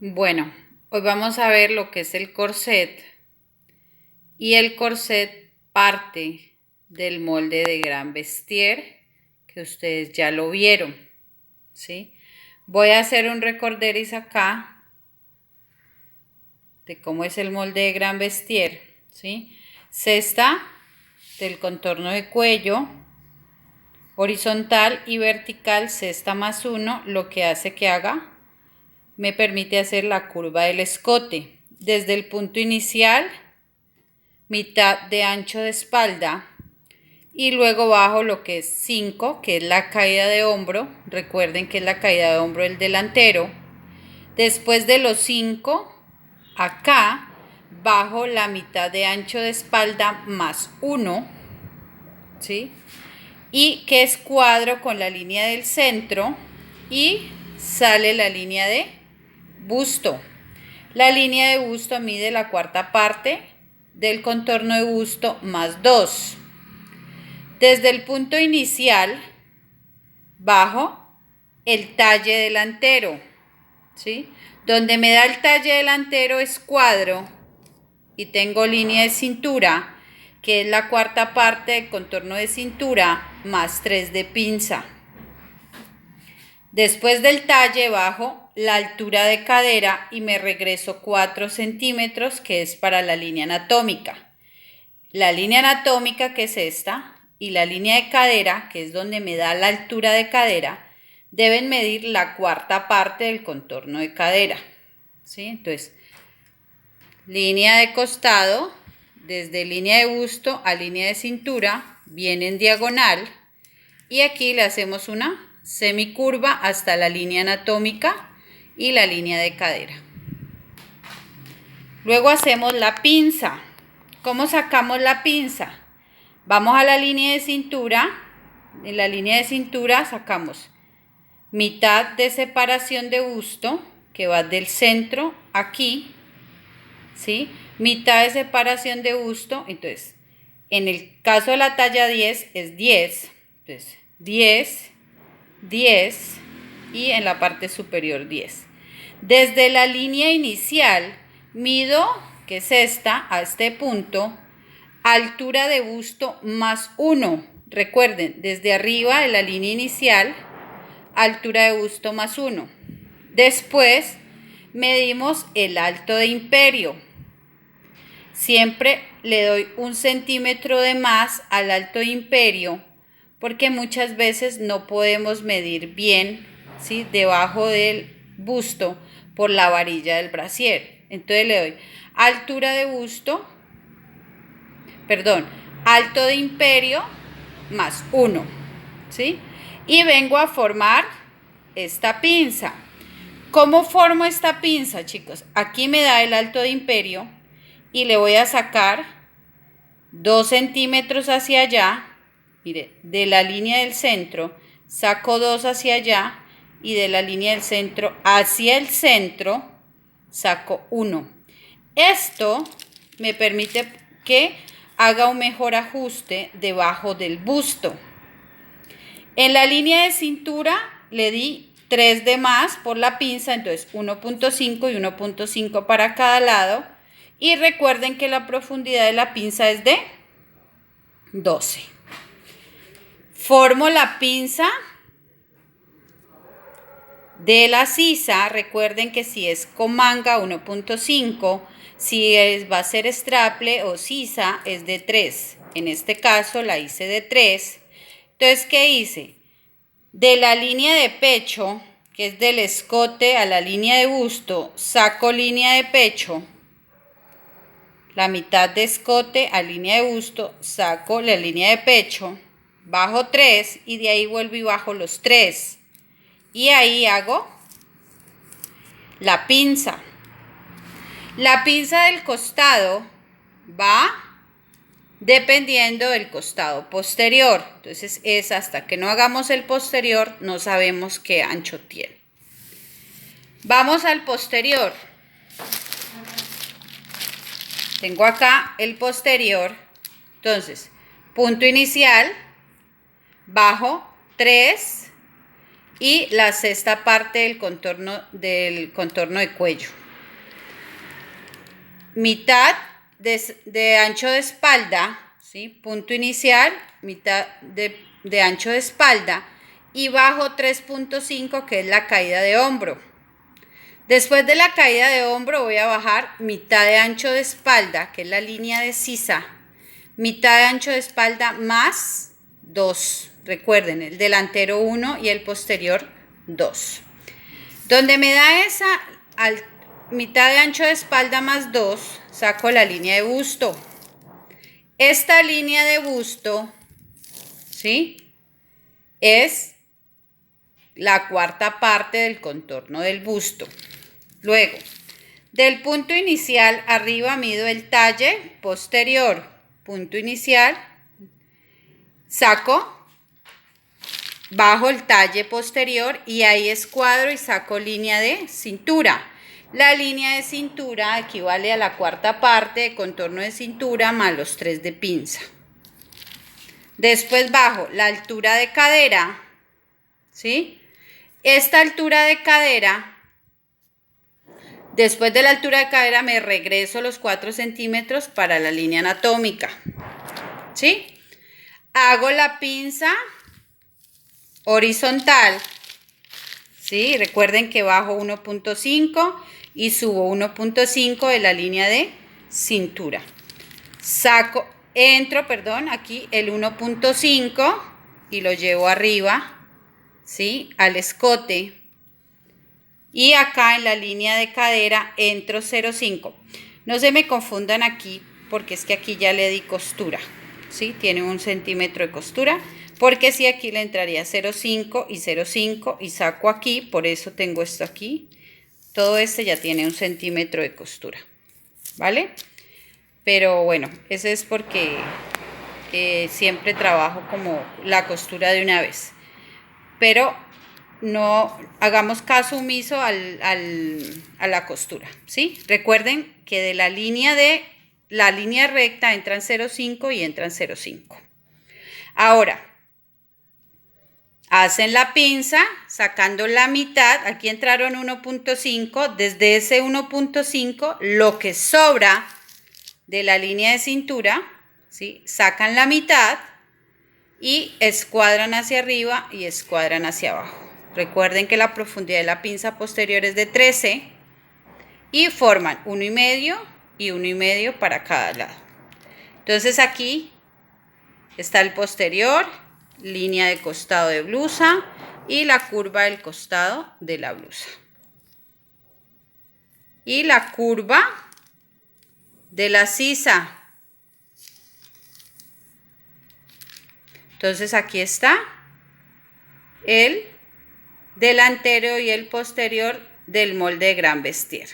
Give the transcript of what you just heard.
Bueno, hoy vamos a ver lo que es el corset y el corset parte del molde de Gran Vestier que ustedes ya lo vieron, ¿sí? Voy a hacer un recorderis acá de cómo es el molde de Gran Vestier, ¿sí? Cesta del contorno de cuello, horizontal y vertical, cesta más 1, lo que hace que me permite hacer la curva del escote. Desde el punto inicial, mitad de ancho de espalda y luego bajo lo que es 5, que es la caída de hombro. Recuerden que es la caída de hombro del delantero. Después de los 5, acá bajo la mitad de ancho de espalda más 1, ¿sí? Y que es cuadro con la línea del centro y sale la línea de busto. La línea de busto mide la cuarta parte del contorno de busto más 2. Desde el punto inicial, bajo el talle delantero, ¿sí? Donde me da el talle delantero es cuadro y tengo línea de cintura, que es la cuarta parte del contorno de cintura, más 3 de pinza. Después del talle bajo la altura de cadera y me regreso 4 centímetros, que es para la línea anatómica. La línea anatómica, que es esta, y la línea de cadera, que es donde me da la altura de cadera, deben medir la cuarta parte del contorno de cadera, ¿sí? Entonces, línea de costado, desde línea de busto a línea de cintura, viene en diagonal, y aquí le hacemos una semicurva hasta la línea anatómica y la línea de cadera. Luego hacemos la pinza. ¿Cómo sacamos la pinza? Vamos a la línea de cintura. En la línea de cintura sacamos mitad de separación de busto, que va del centro aquí, ¿sí? Mitad de separación de busto. Entonces, en el caso de la talla 10 es 10. Entonces, 10, 10 y en la parte superior 10. Desde la línea inicial mido, que es esta, a este punto, altura de busto más 1. Recuerden, desde arriba de la línea inicial, altura de busto más 1. Después medimos el alto de imperio. Siempre le doy 1 centímetro de más al alto de imperio porque muchas veces no podemos medir bien, ¿sí?, debajo del busto por la varilla del brasier. Entonces le doy altura de busto, alto de imperio más 1, ¿sí? Y vengo a formar esta pinza. ¿Cómo formo esta pinza, chicos? Aquí me da el alto de imperio y le voy a sacar 2 centímetros hacia allá. Mire, de la línea del centro saco 2 hacia allá y de la línea del centro hacia el centro saco 1. Esto me permite que haga un mejor ajuste debajo del busto. En la línea de cintura le di 3 de más por la pinza, entonces 1.5 y 1.5 para cada lado. Y recuerden que la profundidad de la pinza es de 12. Formo la pinza de la sisa. Recuerden que si es con manga 1.5, si va a ser straple o sisa es de 3. En este caso la hice de 3. Entonces, ¿qué hice? De la línea de pecho, que es del escote a la línea de busto, saco línea de pecho. La mitad de escote a línea de busto, saco la línea de pecho, bajo 3 y de ahí vuelvo y bajo los 3. Y ahí hago la pinza. La pinza del costado va dependiendo del costado posterior. Entonces es hasta que no hagamos el posterior, no sabemos qué ancho tiene. Vamos al posterior. Tengo acá el posterior. Entonces, punto inicial, bajo 3 y la sexta parte del contorno de cuello. Mitad de ancho de espalda, ¿sí? Punto inicial, mitad de ancho de espalda y bajo 3.5, que es la caída de hombro. Después de la caída de hombro voy a bajar mitad de ancho de espalda, que es la línea de sisa, mitad de ancho de espalda más 2. Recuerden, el delantero 1 y el posterior 2. Donde me da esa mitad de ancho de espalda más 2, saco la línea de busto. Esta línea de busto, ¿sí?, es la cuarta parte del contorno del busto. Luego, del punto inicial arriba mido el talle posterior. Punto inicial, saco, bajo el talle posterior y ahí escuadro y saco línea de cintura. La línea de cintura equivale a la cuarta parte de contorno de cintura más los 3 de pinza. Después bajo la altura de cadera, ¿sí? Esta altura de cadera, después de la altura de cadera me regreso los 4 centímetros para la línea anatómica, ¿sí? Hago la pinza horizontal, ¿sí? Recuerden que bajo 1.5 y subo 1.5 de la línea de cintura. Entro aquí el 1.5 y lo llevo arriba, ¿sí?, al escote. Y acá en la línea de cadera entro 0.5. No se me confundan aquí, porque es que aquí ya le di costura, ¿sí? Tiene 1 centímetro de costura, porque si aquí le entraría 0.5 y 0.5 y saco aquí, por eso tengo esto aquí. Todo este ya tiene 1 centímetro de costura, ¿vale? Pero bueno, eso es porque siempre trabajo como la costura de una vez. Pero no hagamos caso omiso a la costura, ¿sí? Recuerden que de la línea recta entran 0.5 y entran 0.5. Ahora, hacen la pinza sacando la mitad. Aquí entraron 1.5. Desde ese 1.5, lo que sobra de la línea de cintura, ¿sí?, sacan la mitad y escuadran hacia arriba y escuadran hacia abajo. Recuerden que la profundidad de la pinza posterior es de 13 y forman 1,5 y 1,5 para cada lado. Entonces aquí está el posterior, línea de costado de blusa y la curva del costado de la blusa. Y la curva de la sisa. Entonces aquí está el delantero y el posterior del molde de gran vestir.